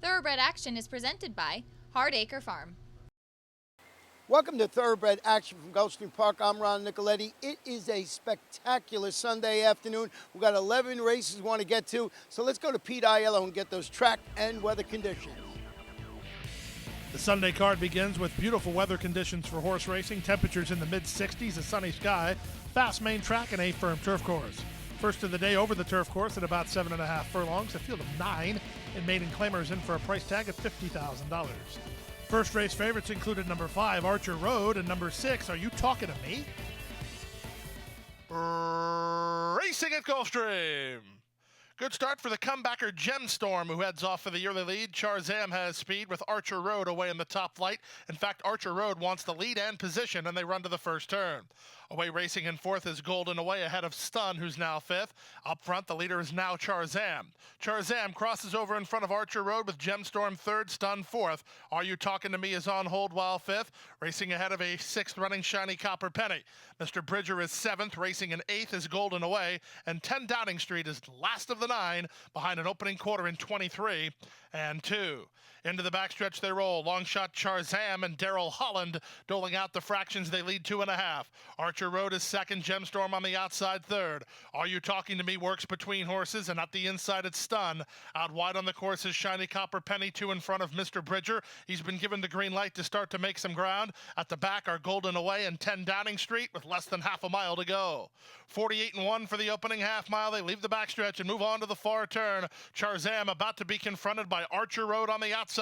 Thoroughbred Action is presented by Hardacre Farm. Welcome to Thoroughbred Action from Gulfstream Park. I'm Ron Nicoletti. It is a spectacular Sunday afternoon. We've got 11 races we want to get to, so let's go to Pete Aiello and get those track and weather conditions. The Sunday card begins with beautiful weather conditions for horse racing. Temperatures in the mid-60s, a sunny sky, fast main track, and a firm turf course. First of the day over the turf course at about 7.5 furlongs. A field of 9 in maiden claimers in for a price tag of $50,000. First race favorites included number 5, Archer Road, and number 6, Are You Talking to Me? Racing at Gulfstream. Good start for the comebacker Gemstorm, who heads off for the early lead. Charzam has speed with Archer Road away in the top flight. In fact, Archer Road wants the lead and position, and they run to the first turn. Away racing in fourth is Golden Away ahead of Stun, who's now fifth. Up front, the leader is now Charzam. Charzam crosses over in front of Archer Road with Gemstorm third, Stun fourth. Are You Talking to Me is on hold while fifth. Racing ahead of a sixth running Shiny Copper Penny. Mr. Bridger is seventh. Racing in eighth is Golden Away. And 10 Downing Street is last of the 9 behind an opening quarter in 23 and 2. Into the backstretch they roll. Long shot Charzam and Daryl Holland doling out the fractions. They lead 2.5. Archer Road is second. Gemstorm on the outside third. Are You Talking to Me works between horses, and at the inside it's Stun. Out wide on the course is Shiny Copper Penny, 2 in front of Mr. Bridger. He's been given the green light to start to make some ground. At the back are Golden Away and 10 Downing Street with less than half a mile to go. 48 and 1 for the opening half mile. They leave the backstretch and move on to the far turn. Charzam about to be confronted by Archer Road on the outside.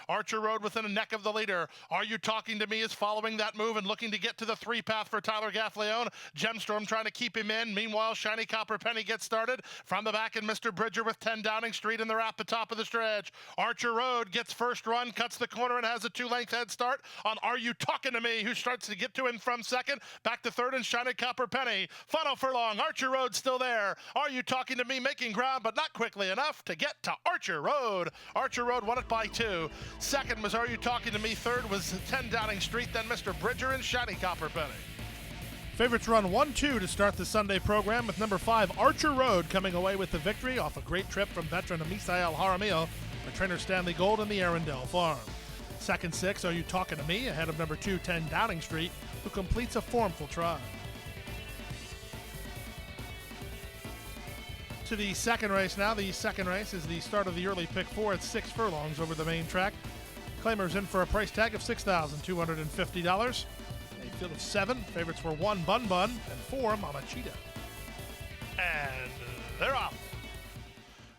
Archer Road within a neck of the leader. Are You Talking to Me is following that move and looking to get to the 3 path for Tyler Gaffleone. Gemstorm trying to keep him in. Meanwhile, Shiny Copper Penny gets started from the back, and Mr. Bridger with 10 Downing Street, and they're at the top of the stretch. Archer Road gets first run, cuts the corner, and has a 2-length head start on Are You Talking to Me, who starts to get to him from second. Back to third and Shiny Copper Penny. Final furlong. Archer Road still there. Are You Talking to Me making ground, but not quickly enough to get to Archer Road. Archer Road won it by 2. Second was Are You Talking to Me. Third was 10 Downing Street, then Mr. Bridger and Shiny Copper Penny. Favorites run 1-2 to start the Sunday program, with number 5, Archer Road, coming away with the victory off a great trip from veteran Misael Jaramillo for trainer Stanley Gold and the Arundel Farm. Second 6, Are You Talking to Me, ahead of number 2, 10 Downing Street, who completes a formful try. To the second race now. The second race is the start of the early pick 4 at 6 furlongs over the main track. Claimers in for a price tag of $6,250. A field of 7. Favorites were 1, Bun Bun, and 4, Mama Cheetah. And they're off.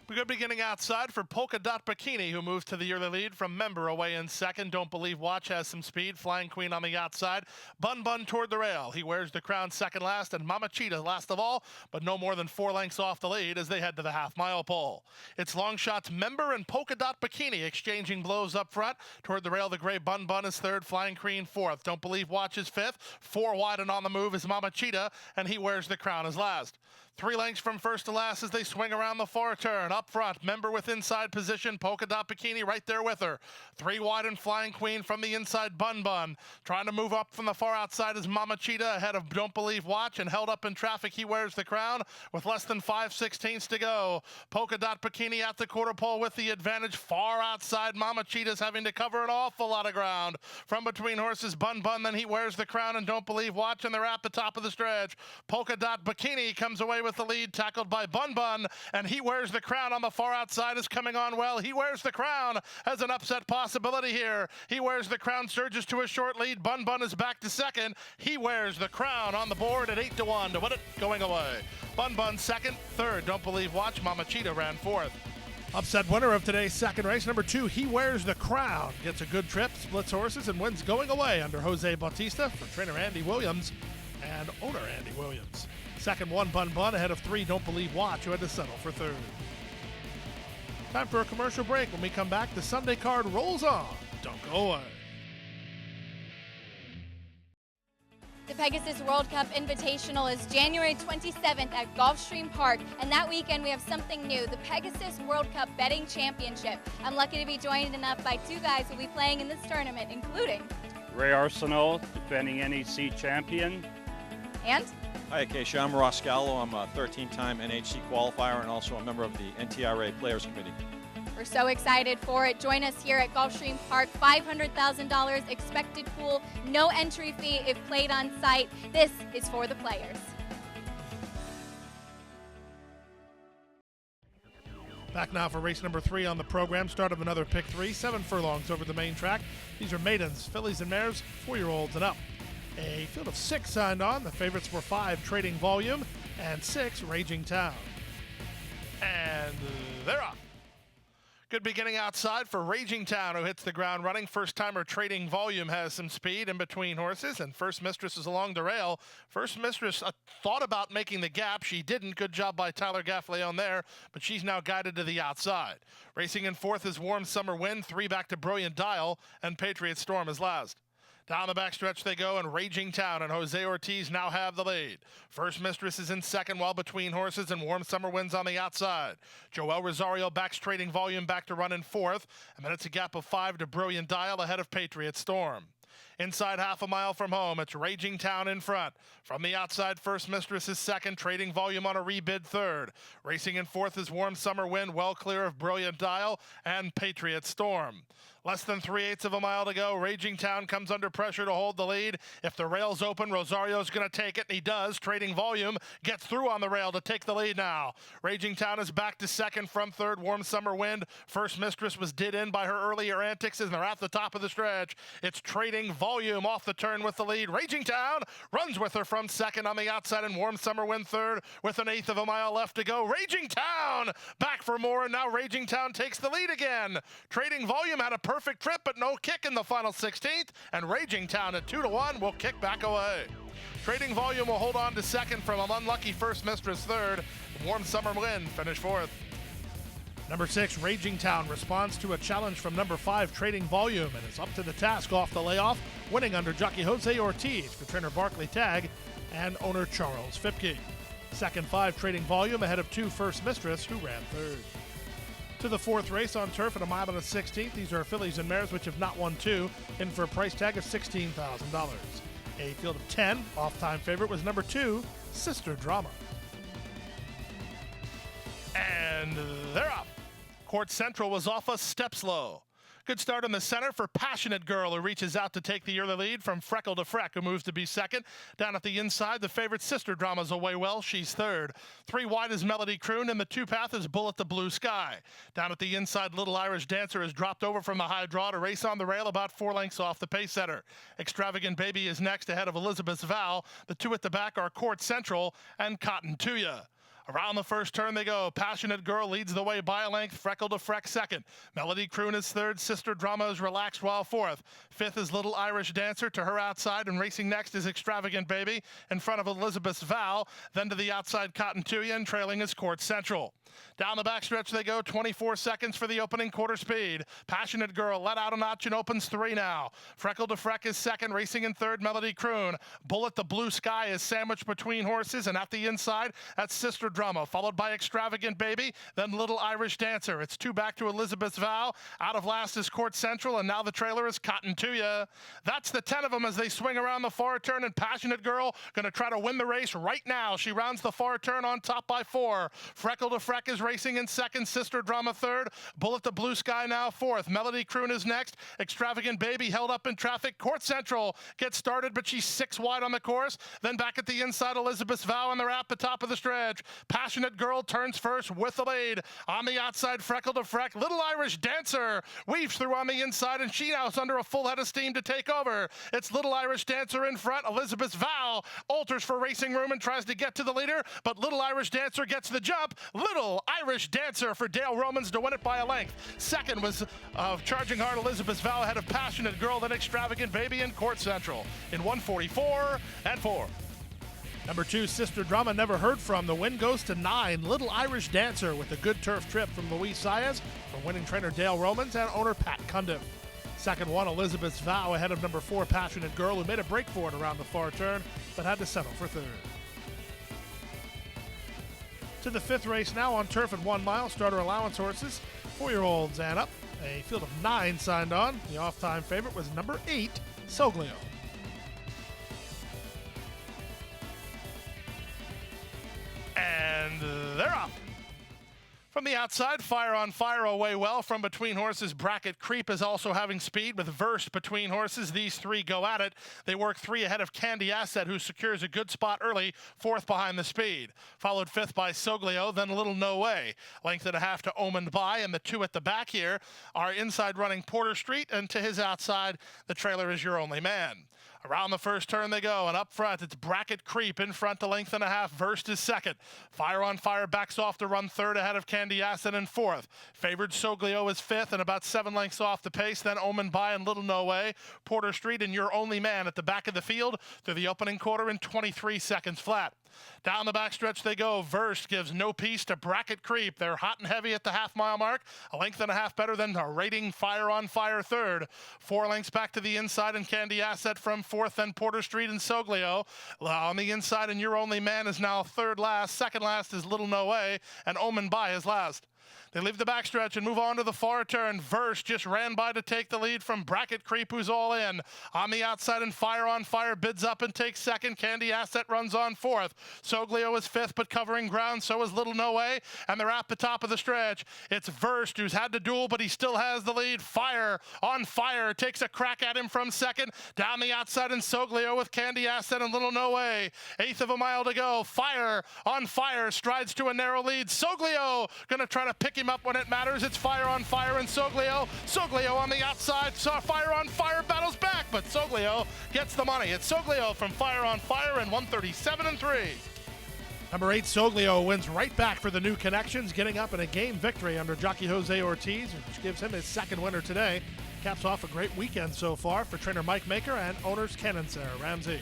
We go beginning outside for Polka Dot Bikini, who moves to the early lead from Member away in second. Don't Believe Watch has some speed. Flying Queen on the outside. Bun Bun toward the rail. He wears the crown second last, and Mama Cheetah last of all, but no more than 4 lengths off the lead as they head to the half-mile pole. It's long shots Member and Polka Dot Bikini exchanging blows up front. Toward the rail, the gray Bun Bun is third. Flying Queen fourth. Don't Believe Watch is fifth. 4 wide and on the move is Mama Cheetah, and he wears the crown as last. 3 lengths from first to last as they swing around the far turn. Up front, Member with inside position. Polka Dot Bikini right there with her. 3 wide and Flying Queen from the inside. Bun Bun trying to move up from the far outside is Mama Cheetah ahead of Don't Believe Watch, and held up in traffic. He wears the crown with less than 5/16 to go. Polka Dot Bikini at the quarter pole with the advantage. Far outside, Mama Cheetah's having to cover an awful lot of ground. From between horses, Bun Bun, then he wears the crown and Don't Believe Watch, and they're at the top of the stretch. Polka Dot Bikini comes away with the lead, tackled by Bun Bun, and he wears the crown on the far outside, is coming on well. He wears the crown, has an upset possibility here. He wears the crown, surges to a short lead. Bun Bun is back to second. He wears the crown on the board at 8-1 to win it going away. Bun Bun second. Third, Don't Believe Watch. Mama Cheetah ran fourth. Upset winner of today's second race, number 2, He Wears the Crown. Gets a good trip, splits horses, and wins going away under Jose Bautista for trainer Andy Williams and owner Andy Williams. Second 1, Bun Bun, ahead of 3, Don't Believe Watch, who had to settle for third. Time for a commercial break. When we come back, the Sunday card rolls on. Don't go away. The Pegasus World Cup Invitational is January 27th at Gulfstream Park, and that weekend we have something new, the Pegasus World Cup Betting Championship. I'm lucky to be joined enough by 2 guys who will be playing in this tournament, including Ray Arsenault, defending NHC champion. And? Hi, Acacia. I'm Ross Gallo. I'm a 13-time NHC qualifier and also a member of the NTRA Players Committee. We're so excited for it. Join us here at Gulfstream Park. $500,000 expected pool, no entry fee if played on site. This is for the players. Back now for race number 3 on the program. Start of another pick 3, 7 furlongs over the main track. These are maidens, fillies, and mares, 4-year-olds and up. A field of 6 signed on. The favorites were 5, Trading Volume, and 6, Raging Town. And they're off. Good beginning outside for Raging Town, who hits the ground running. First-timer Trading Volume has some speed in between horses, and First Mistress is along the rail. First Mistress thought about making the gap. She didn't. Good job by Tyler Gaffleon there, but she's now guided to the outside. Racing in fourth is Warm Summer Wind, 3 back to Brilliant Dial, and Patriot Storm is last. Down the backstretch they go, and Raging Town and Jose Ortiz now have the lead. First Mistress is in second, while Between Horses and Warm Summer Winds on the outside. Joel Rosario backs Trading Volume back to run in fourth, and then it's a gap of 5 to Brilliant Dial ahead of Patriot Storm. Inside half a mile from home, it's Raging Town in front. From the outside, First Mistress is second, Trading Volume on a rebid third. Racing in fourth is Warm Summer Wind, well clear of Brilliant Dial and Patriot Storm. Less than 3/8 of a mile to go. Raging Town comes under pressure to hold the lead. If the rail's open, Rosario's going to take it, and he does. Trading Volume gets through on the rail to take the lead now. Raging Town is back to second from third. Warm Summer Wind. First Mistress was did in by her earlier antics, and they're at the top of the stretch. It's Trading Volume off the turn with the lead. Raging Town runs with her from second on the outside, and Warm Summer Wind third with 1/8 of a mile left to go. Raging Town back for more, and now Raging Town takes the lead again. Trading Volume had a perfect trip, but no kick in the final 16th, and Raging Town at 2-1 will kick back away. Trading Volume will hold on to second from an unlucky First Mistress third. Warm Summer Wind finish fourth. Number 6, Raging Town, responds to a challenge from number 5, Trading Volume, and is up to the task off the layoff, winning under jockey Jose Ortiz for trainer Barkley Tagg and owner Charles Fipke. Second 5, Trading Volume, ahead of 2, First Mistress, who ran third. To the fourth race on turf at a mile and a 16th. These are fillies and mares which have not won 2, in for a price tag of $16,000. A field of 10, off-time favorite was number 2, Sister Drama. And they're up. Court Central was off a step slow. Good start in the center for Passionate Girl, who reaches out to take the early lead from Freckle to Freck, who moves to be second. Down at the inside, the favorite Sister Drama's away well. She's third. 3 wide is Melody Croon, and the 2 path is Bullet the Blue Sky. Down at the inside, Little Irish Dancer has dropped over from the high draw to race on the rail about 4 lengths off the pace setter. Extravagant Baby is next ahead of Elizabeth's Vow. The 2 at the back are Court Central and Cotton Tuya. Around the first turn they go. Passionate Girl leads the way by a length. Freckle to Freck second. Melody Croon is third. Sister Drama is relaxed while fourth. Fifth is Little Irish Dancer. To her outside, and racing next is Extravagant Baby in front of Elizabeth's Vow. Then to the outside, Cotton Tuya, and trailing is Court Central. Down the backstretch they go, 24 seconds for the opening quarter speed. Passionate Girl let out a notch and opens 3 now. Freckle to Freck is second, racing in third, Melody Croon. Bullet the Blue Sky is sandwiched between horses, and at the inside, that's Sister Drama, followed by Extravagant Baby, then Little Irish Dancer. It's 2 back to Elizabeth's Vow. Out of last is Court Central, and now the trailer is Cotton Tuya. That's the 10 of them as they swing around the far turn, and Passionate Girl going to try to win the race right now. She rounds the far turn on top by 4. Freckle to Freck is racing in second, Sister Drama third, Bullet the Blue Sky now fourth. Melody Croon is next. Extravagant Baby held up in traffic. Court Central gets started, but she's 6 wide on the course. Then back at the inside, Elizabeth's Vow, and they're at the top of the stretch. Passionate Girl turns first with the lead. On the outside, Freckle to Freck. Little Irish Dancer weaves through on the inside, and she now is under a full head of steam to take over. It's Little Irish Dancer in front. Elizabeth's Vow alters for racing room and tries to get to the leader, but Little Irish Dancer gets the jump. Little Irish Dancer for Dale Romans to win it by a length. Second was Charging Hard Elizabeth's Vow ahead of Passionate Girl, then Extravagant Baby and Court Central in 1:44 and 4. Number 2, Sister Drama, never heard from. The win goes to 9, Little Irish Dancer, with a good turf trip from Luis Saez from winning trainer Dale Romans and owner Pat Cundiff. Second one, Elizabeth's Vow ahead of number 4, Passionate Girl, who made a break for it around the far turn, but had to settle for third. To the 5th race now on turf at 1 mile. Starter allowance horses, 4-year-olds and up. A field of 9 signed on. The off-time favorite was number 8, Soglio. And they're up. From the outside, Fire on Fire away well from between horses. Bracket Creep is also having speed with Versed between horses. These three go at it. They work 3 ahead of Candy Asset, who secures a good spot early, 4th behind the speed. Followed 5th by Soglio, then Little No Way. Length and a half to Omened By, and the 2 at the back here are inside running Porter Street, and to his outside, the trailer is Your Only Man. Around the first turn they go, and up front, it's Bracket Creep in front to length and a half. Versed is second. Fire on Fire backs off to run 3rd ahead of Candy Asset in 4th. Favored Soglio is 5th and about 7 lengths off the pace. Then Omened By and Little No Way. Porter Street and Your Only Man at the back of the field through the opening quarter in 23 seconds flat. Down the backstretch they go. Versed gives no peace to Bracket Creep. They're hot and heavy at the half-mile mark. A length and a half better than the rating Fire on Fire 3rd. 4 lengths back to the inside and Candy Asset from 4th, then Porter Street and Soglio. On the inside and Your Only Man is now 3rd last. 2nd last is Little No Way, and Omened By is last. They leave the backstretch and move on to the far turn. Versed just ran by to take the lead from Bracket Creep, who's all in. On the outside and Fire on Fire bids up and takes 2nd. Candy Asset runs on 4th. Soglio is 5th, but covering ground, so is Little No Way, and they're at the top of the stretch. It's Versed who's had to duel, but he still has the lead. Fire on Fire takes a crack at him from 2nd. Down the outside and Soglio with Candy Asset and Little No Way. 1/8 of a mile to go. Fire on Fire strides to a narrow lead. Soglio gonna try to pick him up when it matters. It's Fire on Fire and Soglio. Soglio on the outside. Fire on Fire battles back, but Soglio gets the money. It's Soglio from Fire on Fire and 137-3. Number 8, Soglio, wins right back for the New Connections, getting up in a game victory under jockey Jose Ortiz, which gives him his 2nd winner today. Caps off a great weekend so far for trainer Mike Maker and owners Ken and Sarah Ramsey.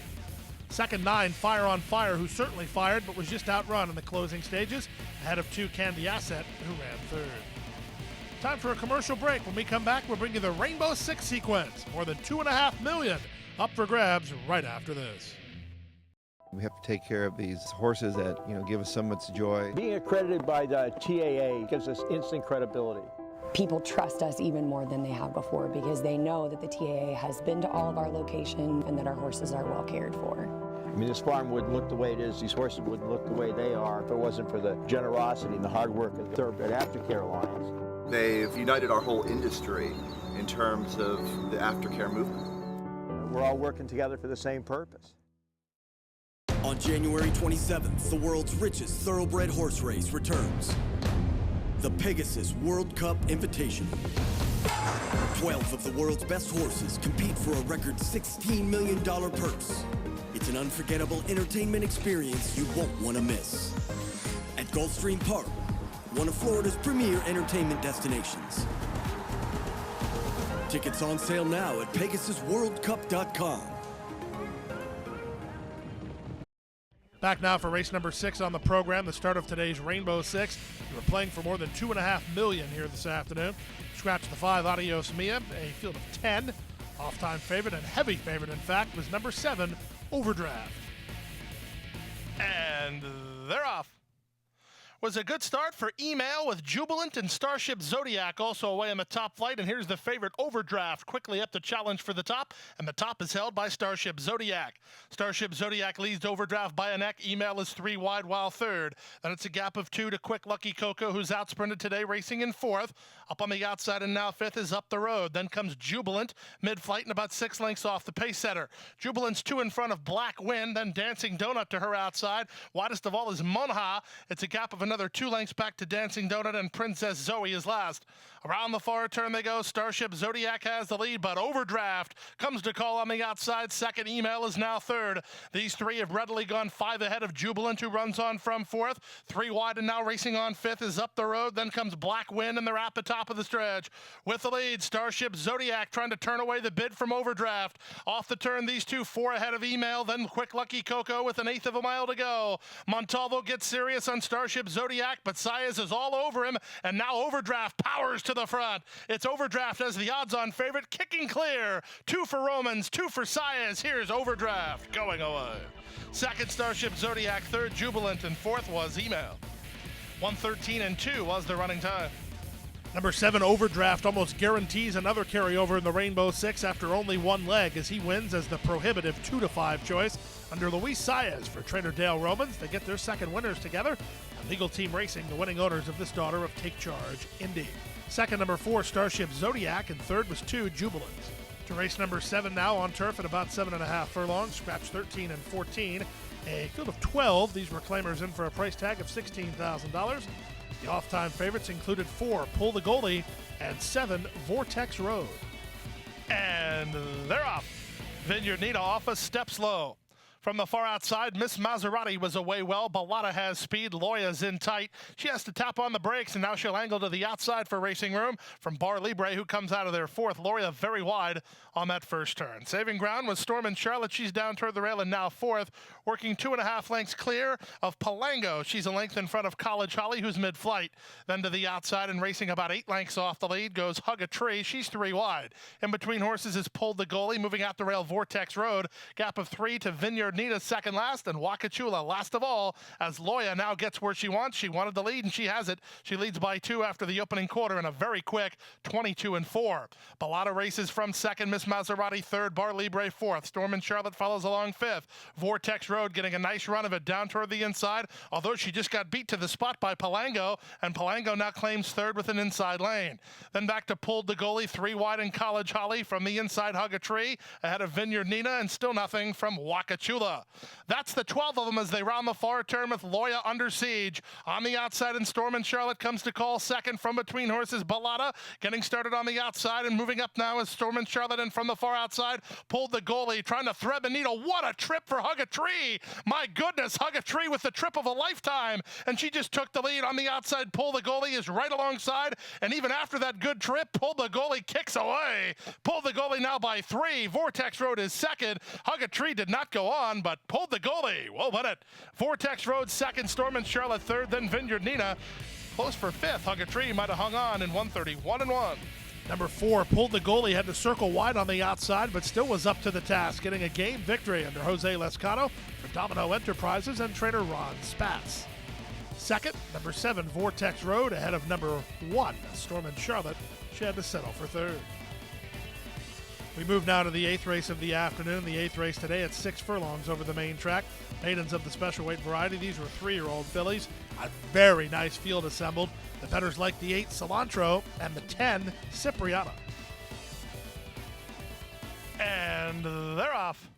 2nd, 9, Fire on Fire, who certainly fired but was just outrun in the closing stages, ahead of 2, Candy Asset, who ran 3rd. Time for a commercial break. When we come back, we'll bring you the Rainbow Six sequence. More than $2.5 million up for grabs right after this. We have to take care of these horses that, give us so much joy. Being accredited by the TAA gives us instant credibility. People trust us even more than they have before because they know that the TAA has been to all of our locations and that our horses are well cared for. I mean, this farm wouldn't look the way it is, these horses wouldn't look the way they are if it wasn't for the generosity and the hard work of the Thoroughbred Aftercare Alliance. They've united our whole industry in terms of the aftercare movement. We're all working together for the same purpose. On January 27th, the world's richest thoroughbred horse race returns. The Pegasus World Cup Invitational. 12 of the world's best horses compete for a record $16 million purse. It's an unforgettable entertainment experience you won't want to miss. At Gulfstream Park, one of Florida's premier entertainment destinations. Tickets on sale now at PegasusWorldCup.com. Back now for race number 6 on the program, the start of today's Rainbow Six. We're playing for more than $2.5 million here this afternoon. Scratch the 5, Adios Mia, a field of 10. Off-time favorite and heavy favorite, in fact, was number 7, Overdraft. And they're off. Was a good start for Email with Jubilant and Starship Zodiac also away in the top flight. And here's the favorite, Overdraft, quickly up to challenge for the top. And the top is held by Starship Zodiac. Starship Zodiac leads Overdraft by a neck. Email is 3 wide while 3rd. Then it's a gap of 2 to Quick Lucky Coco, who's out sprinted today, racing in 4th. Up on the outside and now 5th is Up the Road. Then comes Jubilant, mid-flight and about 6 lengths off the pace setter. Jubilant's 2 in front of Black Wind, then Dancing Donut to her outside. Widest of all is Monha. It's a gap of another 2 lengths back to Dancing Donut, and Princess Zoe is last. Around the far turn they go. Starship Zodiac has the lead, but Overdraft comes to call on the outside. 2nd, Email is now 3rd. These 3 have readily gone 5 ahead of Jubilant, who runs on from 4th. 3 wide and now racing on 5th is Up the Road. Then comes Black Wind, and they're at the top of the stretch. With the lead, Starship Zodiac trying to turn away the bid from Overdraft. Off the turn, these 2 4 ahead of Email. Then Quick Lucky Coco with an 1/8 of a mile to go. Montalvo gets serious on Starship Zodiac, but Saez is all over him, and now Overdraft powers to the front. It's Overdraft as the odds-on favorite, kicking clear. 2 for Romans, 2 for Saez. Here's Overdraft going away. 2nd, Starship Zodiac. 3rd, Jubilant, and 4th was Email. 1:13.2 was the running time. Number 7, Overdraft, almost guarantees another carryover in the Rainbow Six after only 1 leg, as he wins as the prohibitive 2-5 choice under Luis Saez for trainer Dale Romans. They get their 2nd winners together, and Legal Team Racing, the winning owners of this daughter of Take Charge Indy. Second, number 4, Starship Zodiac, and third was 2, Jubilant. To race number 7 now on turf at about 7.5 furlongs, scratch 13 and 14. A field of 12. These were claimers in for a price tag of $16,000. The off-time favorites included 4, Pull the Goalie, and 7, Vortex Road. And they're off. Vineyard Nina off a step slow. From the far outside, Miss Maserati was away well. Bellata has speed. Loya's in tight. She has to tap on the brakes, and now she'll angle to the outside for Racing Room from Bar Libre, who comes out of there fourth. Loria very wide on that first turn. Saving ground was Storm and Charlotte. She's down toward the rail and now fourth, working 2.5 lengths clear of Palango. She's a length in front of College Holly, who's mid-flight. Then to the outside and racing about 8 lengths off the lead goes Hug a Tree. She's 3 wide. In between horses is Pulled the Goalie, moving out the rail Vortex Road. Gap of 3 to Vineyard Nina second last, and Wakachula last of all, as Loya now gets where she wants. She wanted the lead, and she has it. She leads by 2 after the opening quarter in a very quick 22 and 4. Bellata races from second, Miss Maserati third, Bar Libre fourth. Storm and Charlotte follows along fifth. Vortex Road getting a nice run of it down toward the inside, although she just got beat to the spot by Palango, and Palango now claims third with an inside lane. Then back to Pulled the Goalie, 3 wide in College Holly. From the inside, Hug a Tree ahead of Vineyard Nina, and still nothing from Wakachula. That's the 12 of them as they round the far turn with Loya under siege. On the outside, and Storm and Charlotte comes to call second. From between horses, Bellata getting started on the outside and moving up now is Storm and Charlotte, and from the far outside, Pulled the Goalie trying to thread the needle. What a trip for Hug a Tree! My goodness, Hug a Tree with the trip of a lifetime, and she just took the lead on the outside. Pull the Goalie is right alongside, and even after that good trip, Pull the Goalie kicks away. Pull the Goalie now by 3. Vortex Road is second. Hug a Tree did not go on, but Pulled the Goalie, well, what it. Vortex Road second, Storm and Charlotte third, then Vineyard Nina close for fifth. Hug a Tree might have hung on in 131 and 1. Number 4, Pulled the Goalie, had to circle wide on the outside, but still was up to the task, getting a game victory under Jose Lescano for Domino Enterprises and trainer Ron Spatz. Second, number 7, Vortex Road, ahead of number 1, Storm and Charlotte. She had to settle for third. We move now to the 8th race of the afternoon. The 8th race today at 6 furlongs over the main track. Maidens of the special weight variety. These were 3-year-old fillies. A very nice field assembled. The bettors like the 8 Cilantro and the 10 Cipriana. And they're off.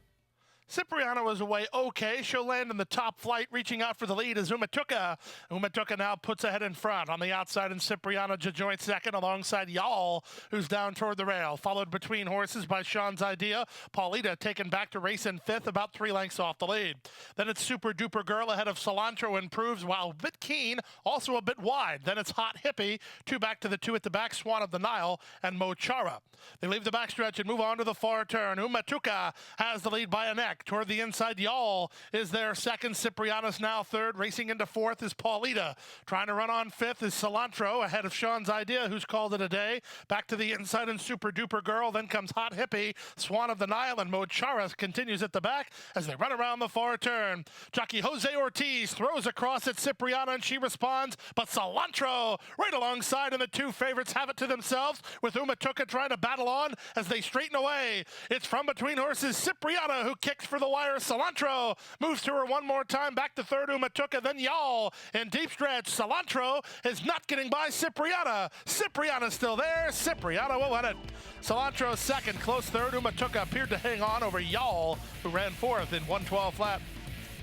Cipriano was away okay. She'll land in the top flight. Reaching out for the lead is Umatuka. Umatuka now puts ahead in front. On the outside, and Cipriano joint second alongside Y'all, who's down toward the rail. Followed between horses by Sean's Idea. Paulita taken back to race in fifth, about 3 lengths off the lead. Then it's Super Duper Girl ahead of Cilantro improves, while a bit keen, also a bit wide. Then it's Hot Hippie, 2 back to the 2 at the back, Swan of the Nile, and Mochara. They leave the backstretch and move on to the far turn. Umatuka has the lead by a neck. Toward the inside, Y'all is there second. Cipriano's now third. Racing into fourth is Paulita. Trying to run on fifth is Cilantro ahead of Sean's Idea, who's called it a day. Back to the inside and Super Duper Girl. Then comes Hot Hippie, Swan of the Nile, and Mochara continues at the back as they run around the far turn. Jockey Jose Ortiz throws across at Cipriano, and she responds, but Cilantro right alongside, and the 2 favorites have it to themselves with Umatuka trying to battle on as they straighten away. It's from between horses Cipriano, who kicks for the wire. Cilantro moves to her one more time, back to third Umatuka, then Y'all in deep stretch. Cilantro is not getting by Cipriana. Cipriana's still there. Cipriana will win it. Cilantro second, close third. Umatuka appeared to hang on over Y'all, who ran fourth in 112 flat.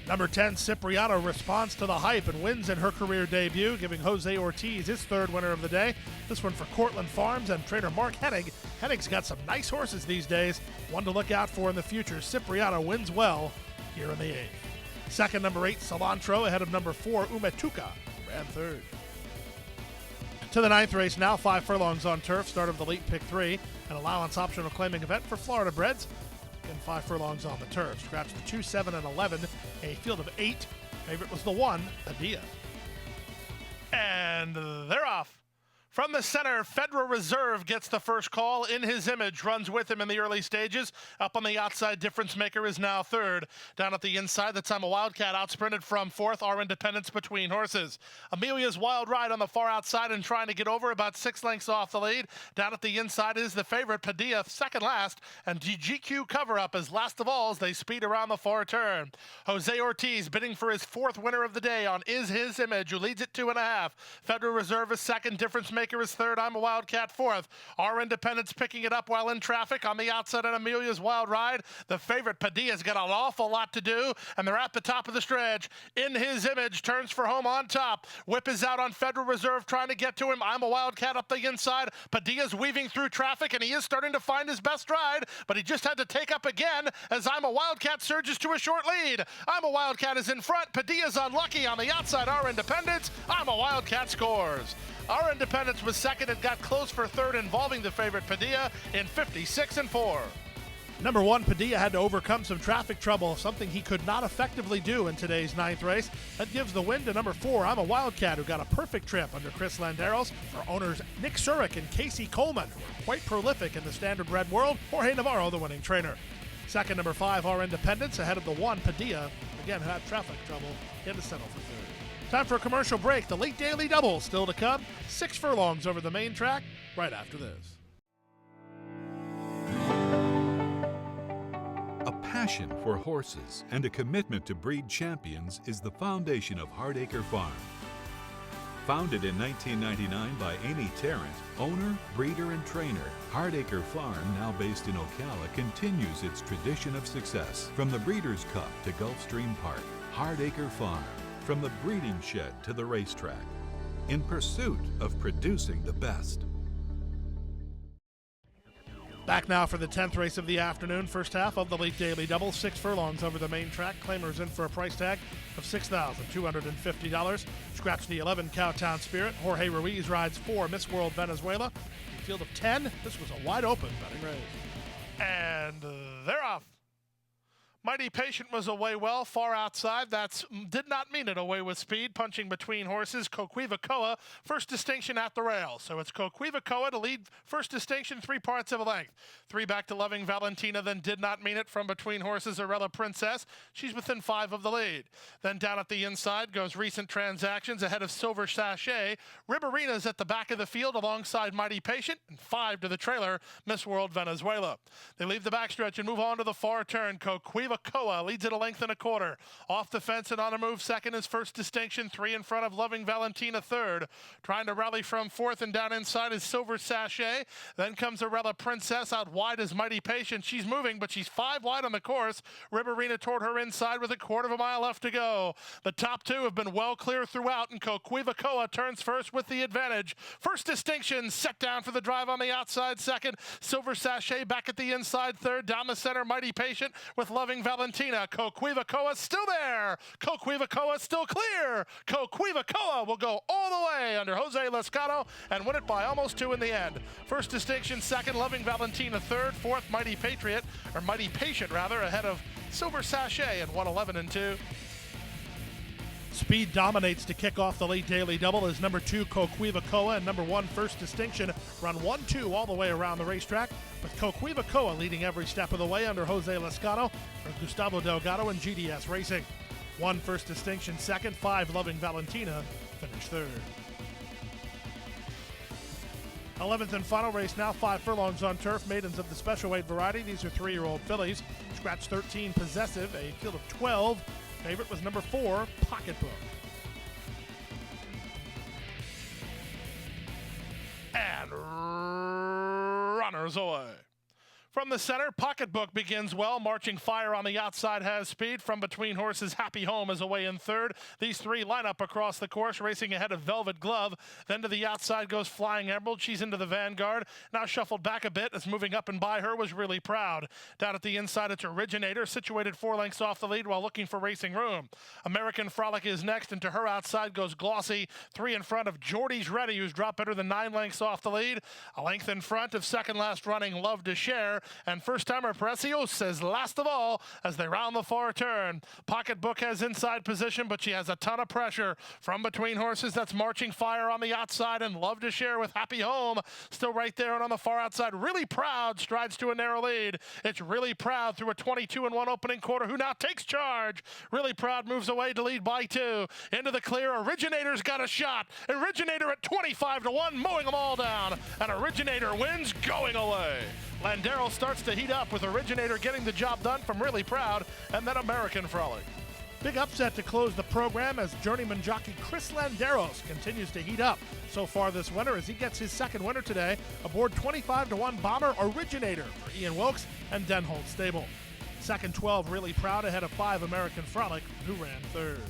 Number 10, Cipriano, responds to the hype and wins in her career debut, giving Jose Ortiz his 3rd winner of the day. This one for Cortland Farms and trainer Mark Hennig. Hennig's got some nice horses these days, one to look out for in the future. Cipriano wins well here in the 8th. Second, number 8, Cilantro, ahead of number 4, Umatuka, ran 3rd. To the 9th race now, 5 furlongs on turf, start of the late pick 3, an allowance optional claiming event for Florida breds. And 5 furlongs on the turf. Scratch the 2, 7, and 11. A field of 8. Favorite was the 1, Adia. And they're off. From the center, Federal Reserve gets the first call. In His Image runs with him in the early stages. Up on the outside, Difference Maker is now third. Down at the inside, that time a Wildcat outsprinted from fourth. Our Independence between horses. Amelia's Wild Ride on the far outside and trying to get over, about 6 lengths off the lead. Down at the inside is the favorite, Padilla, second last. And GQ Cover Up is last of all as they speed around the far turn. Jose Ortiz bidding for his fourth winner of the day on Is His Image, who leads at 2.5. Federal Reserve is second. Difference Maker is third. I'm a Wildcat fourth. Our Independence picking it up while in traffic on the outside on Amelia's Wild Ride. The favorite Padilla's got an awful lot to do, and they're at the top of the stretch. In His Image turns for home on top. Whip is out on Federal Reserve trying to get to him. I'm a Wildcat up the inside. Padilla's weaving through traffic, and he is starting to find his best ride, but he just had to take up again as I'm a Wildcat surges to a short lead. I'm a Wildcat is in front. Padilla's unlucky on the outside. Our Independence. I'm a Wildcat scores. Our Independence was second and got close for third, involving the favorite Padilla in 56-4. Number 1, Padilla had to overcome some traffic trouble, something he could not effectively do in today's 9th race. That gives the win to number 4, I'm a Wildcat, who got a perfect trip under Chris Landeros for owners Nick Surik and Casey Coleman, who are quite prolific in the standardbred world. Jorge Navarro, the winning trainer. Second, number 5, Our Independence, ahead of the 1, Padilla, again had traffic trouble, in to settle for third. Time for a commercial break. The late daily double still to come. 6 furlongs over the main track right after this. A passion for horses and a commitment to breed champions is the foundation of Hardacre Farm. Founded in 1999 by Amy Tarrant, owner, breeder, and trainer, Hardacre Farm, now based in Ocala, continues its tradition of success. From the Breeders' Cup to Gulfstream Park, Hardacre Farm. From the breeding shed to the racetrack, in pursuit of producing the best. Back now for the 10th race of the afternoon, first half of the late daily double. 6 furlongs over the main track. Claimers in for a price tag of $6,250. Scratch the 11 Cowtown Spirit. Jorge Ruiz rides 4 Miss World Venezuela. In a field of 10, this was a wide open betting race. And they're off. Mighty Patient was away well, far outside. That did not mean it. Away with speed, punching between horses. Coquivacoa, first distinction at the rail. So it's Coquivacoa to lead first distinction, 3 parts of a length. 3 back to Loving Valentina, then Did Not Mean It from between horses. Arella Princess, she's within 5 of the lead. Then down at the inside goes Recent Transactions ahead of Silver Sachet. Riverina's at the back of the field alongside Mighty Patient, and 5 to the trailer, Miss World Venezuela. They leave the backstretch and move on to the far turn. Coquivacoa leads at a length and a quarter. Off the fence and on a move second is First Distinction. 3 in front of Loving Valentina third. Trying to rally from fourth, and down inside is Silver Sachet. Then comes Arella Princess. Out wide is Mighty Patient. She's moving, but she's 5 wide on the course. Riverina toward her inside with a quarter of a mile left to go. The top 2 have been well clear throughout, and Coquivacoa turns first with the advantage. First Distinction set down for the drive on the outside second. Silver Sachet back at the inside third. Down the center, Mighty Patient with Loving Valentina. Coquivacoa still there. Coquivacoa still clear. Coquivacoa will go all the way under Jose Lescano and win it by almost 2 in the end. First Distinction second, Loving Valentina third, fourth Mighty Patient rather, ahead of Silver Sachet in 1:11-2. Speed dominates to kick off the late daily double as number 2 Coquivacoa and number 1 First Distinction run 1-2 all the way around the racetrack, with Coquivacoa leading every step of the way under Jose Lescano for Gustavo Delgado and GDS Racing. 1 First Distinction second, 5 Loving Valentina finished third. 11th and final race now, 5 furlongs on turf, maidens of the special weight variety. These are 3-year-old fillies. Scratch 13 Possessive, a field of 12. Favorite was number 4, Pocketbook. And runners away. From the center, Pocketbook begins well. Marching Fire on the outside has speed. From between horses, Happy Home is away in third. These 3 line up across the course, racing ahead of Velvet Glove. Then to the outside goes Flying Emerald. She's into the vanguard. Now shuffled back a bit as moving up and by her was Really Proud. Down at the inside, it's Originator, situated 4 lengths off the lead while looking for racing room. American Frolic is next, and to her outside goes Glossy. 3 in front of Geordie's Ready, who's dropped better than 9 lengths off the lead. A length in front of second last running Love to Share. and first-timer Preciosa is last of all as they round the far turn. Pocketbook has inside position, but she has a ton of pressure from between horses. That's Marching Fire on the outside and Love to Share with Happy Home still right there and on the far outside. Really Proud strides to a narrow lead. It's Really Proud through a 22-1 opening quarter, who now takes charge. Really Proud moves away to lead by 2. Into the clear, Originator's got a shot. Originator at 25-1, mowing them all down, and Originator wins going away. Landero starts to heat up with Originator getting the job done from Really Proud, and then American Frolic. Big upset to close the program as journeyman jockey Chris Landeros continues to heat up so far this winter as he gets his second winner today aboard 25-1 Bomber Originator for Ian Wilkes and Denholt Stable. Second 12 Really Proud ahead of 5 American Frolic, who ran third.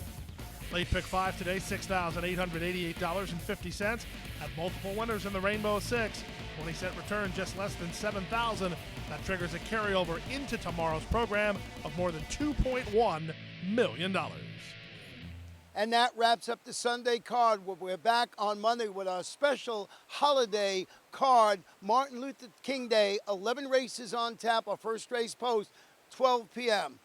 Late pick 5 today, $6,888.50 at multiple winners in the Rainbow Six. 20-cent return, just less than $7,000. That triggers a carryover into tomorrow's program of more than $2.1 million. And that wraps up the Sunday card. We're back on Monday with our special holiday card, Martin Luther King Day, 11 races on tap. Our first race post, 12 p.m.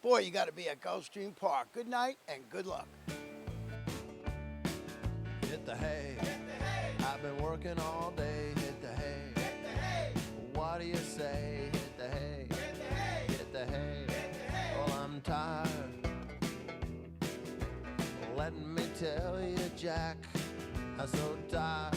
Boy, you got to be at Gulfstream Park. Good night and good luck. Hit the hay. I've been working all day. Hit the hay. Hit the hay. What do you say? Hit the hay. Hit the hay. Hit the hay. Well, I'm tired. Let me tell you, Jack, I'm so tired.